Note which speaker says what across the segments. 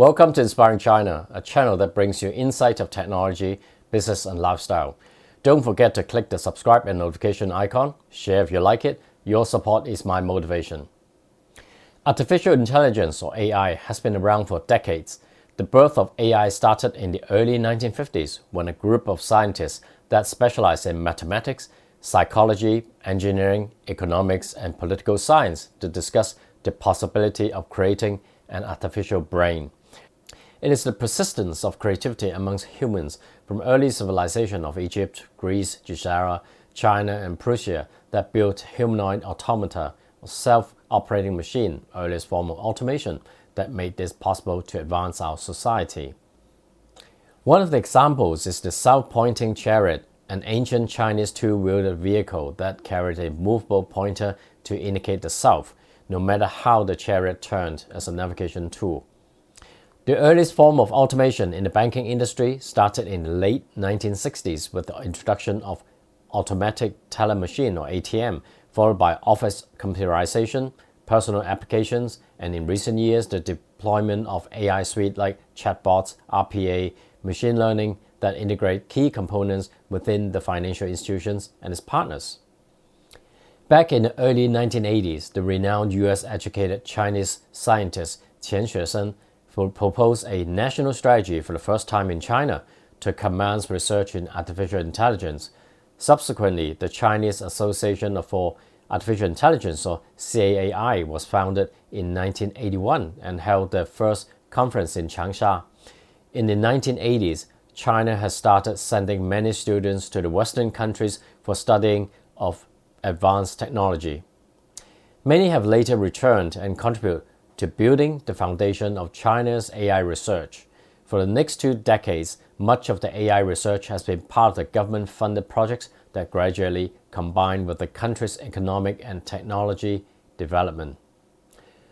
Speaker 1: Welcome to Inspiring China, a channel that brings you insight of technology, business and lifestyle. Don't forget to click the subscribe and notification icon, share if you like it. Your support is my motivation. Artificial intelligence, or AI, has been around for decades. The birth of AI started in the early 1950s when a group of scientists that specialized in mathematics, psychology, engineering, economics, and political science to discuss the possibility of creating an artificial brain. It is the persistence of creativity amongst humans from early civilization of Egypt, Greece, Georgia, China, and Prussia that built humanoid automata, or self-operating machine, earliest form of automation, that made this possible to advance our society. One of the examples is the south-pointing chariot, an ancient Chinese two-wheeled vehicle that carried a movable pointer to indicate the south, no matter how the chariot turned, as a navigation tool. The earliest form of automation in the banking industry started in the late 1960s with the introduction of automatic teller machine, or ATM, followed by office computerization, personal applications, and in recent years the deployment of AI suite like chatbots, RPA, machine learning that integrate key components within the financial institutions and its partners. Back in the early 1980s, the renowned US-educated Chinese scientist 𝗘𝗣17 proposed a national strategy for the first time in China to commence research in artificial intelligence. Subsequently, the Chinese Association for Artificial Intelligence, or CAAI, was founded in 1981 and held their first conference in Changsha. In the 1980s, China has started sending many students to the Western countries for studying of advanced technology. Many have later returned and contributed to building the foundation of China's AI research. For the next 2 decades, much of the AI research has been part of the government-funded projects that gradually combine with the country's economic and technology development.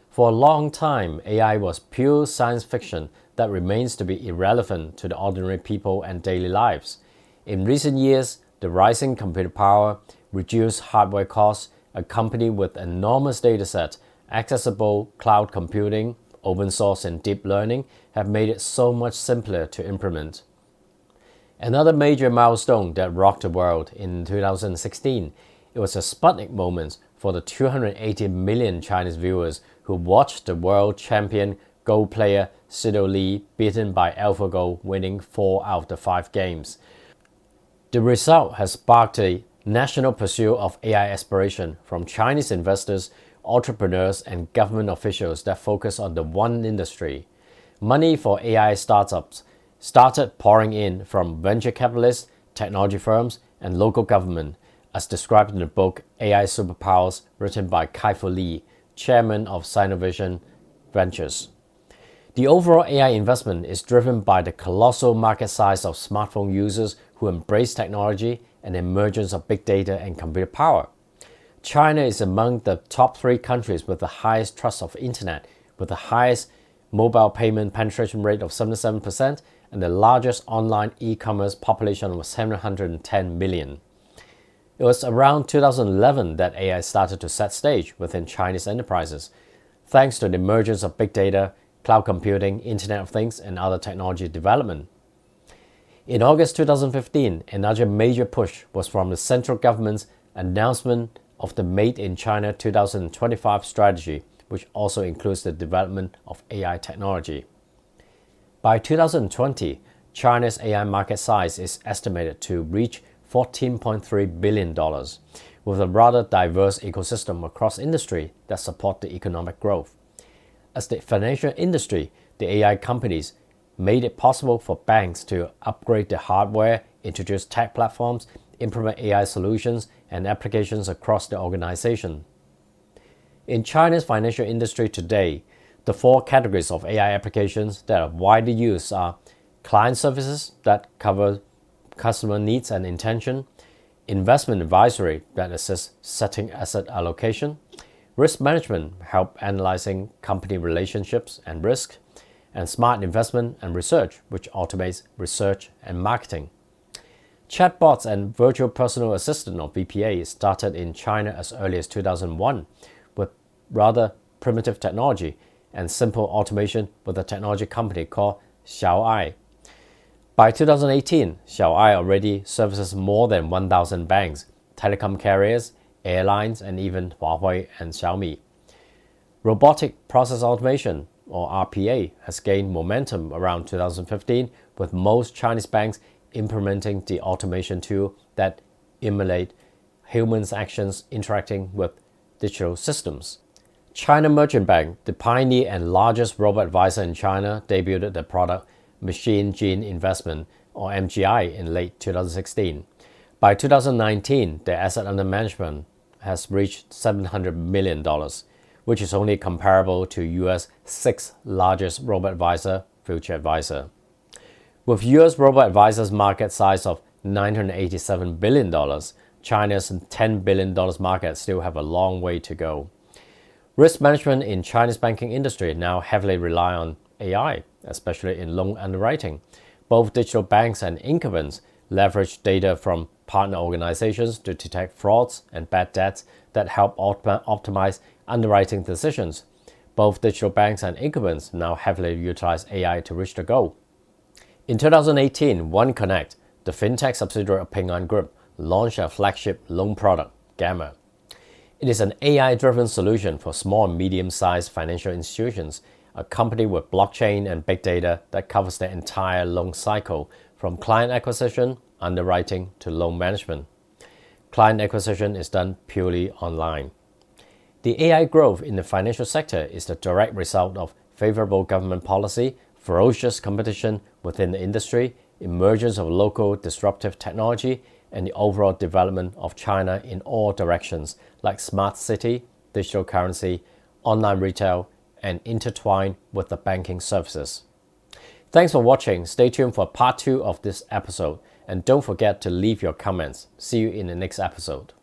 Speaker 1: For a long time, AI was pure science fiction that remains to be irrelevant to the ordinary people and daily lives. In recent years, the rising computer power, reduced hardware costs, accompanied with enormous dataset, accessible cloud computing, open source and deep learning have made it so much simpler to implement. Another major milestone that rocked the world in 2016, it was a Sputnik moment for the 280 million Chinese viewers who watched the world champion Go player 𝗘𝗣 beaten by AlphaGo, winning 4 out of the 5 games. The result has sparked a national pursuit of AI aspiration from Chinese investors, entrepreneurs, and government officials that focus on the one industry. Money for AI startups started pouring in from venture capitalists, technology firms, and local government, as described in the book AI Superpowers, written by 𝗘𝗣 17, chairman of Sinovision Ventures. The overall AI investment is driven by the colossal market size of smartphone users who embrace technology and the emergence of big data and computer power. China is among the top 3 countries with the highest trust of internet, with the highest mobile payment penetration rate of 77% and the largest online e-commerce population of 710 million. It was around 2011 that AI started to set stage within Chinese enterprises, thanks to the emergence of big data, cloud computing, Internet of Things, and other technology development. In August 2015, another major push was from the central government's announcement of the Made in China 2025 strategy, which also includes the development of AI technology. By 2020, China's AI market size is estimated to reach $14.3 billion, with a rather diverse ecosystem across industry that support the economic growth. As the financial industry, the AI companies made it possible for banks to upgrade their hardware, introduce tech platforms, implement AI solutions and applications across the organization. In China's financial industry today, the 4 categories of AI applications that are widely used are client services that cover customer needs and intention, investment advisory that assists setting asset allocation, risk management help analyzing company relationships and risk, and smart investment and research, which automates research and marketing. Chatbots and virtual personal assistant, or VPA, started in China as early as 2001 with rather primitive technology and simple automation with a technology company called 𝗘𝗣. By 2018, 𝗘𝗣 already services more than 1,000 banks, telecom carriers, airlines, and even Huawei and Xiaomi. Robotic process automation, or RPA, has gained momentum around 2015, with most Chinese banks implementing the automation tool that emulate humans' actions interacting with digital systems. China Merchant Bank, the pioneer and largest robo-advisor in China, debuted the product Machine Gene Investment, or MGI, in late 2016. By 2019, their asset under management has reached $700 million, which is only comparable to US 6th largest robo-advisor, Future Advisor. With US robo-advisors' market size of $987 billion, China's $10 billion market still have a long way to go. Risk management in China's banking industry now heavily rely on AI, especially in loan underwriting. Both digital banks and incumbents leverage data from partner organizations to detect frauds and bad debts that help optimize underwriting decisions. Both digital banks and incumbents now heavily utilize AI to reach the goal. In 2018, OneConnect, the FinTech subsidiary of Ping An Group, launched a flagship loan product, 𝗘𝗣. It is an AI-driven solution for small and medium-sized financial institutions, a company with blockchain and big data that covers the entire loan cycle, from client acquisition, underwriting, to loan management. Client acquisition is done purely online. The AI growth in the financial sector is the direct result of favorable government policy, ferocious competition within the industry, emergence of local disruptive technology, and the overall development of China in all directions, like smart city, digital currency, online retail, and intertwined with the banking services. Thanks for watching. Stay tuned for part 2 of this episode, and don't forget to leave your comments. See you in the next episode.